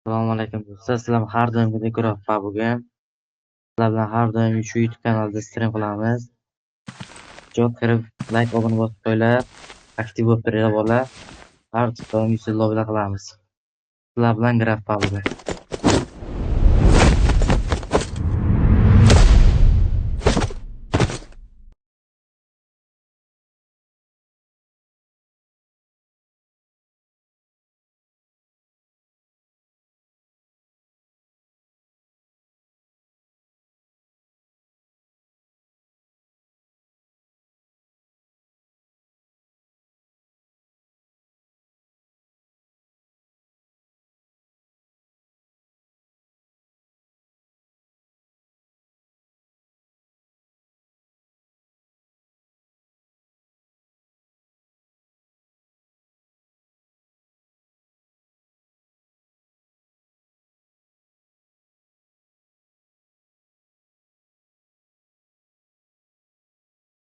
Assalomu alaykum do'stlar. Sizlar bilan har doimgidek guruh bugun. Sizlar bilan har doim shu YouTube kanalida stream qilamiz. Jo'q kirib, like, obuna bosib qo'yinglar. Aktiv bo'lib turinglar bolalar. Har doim yuzta lobbilar qilamiz. Sizlar bilan guruh bugun.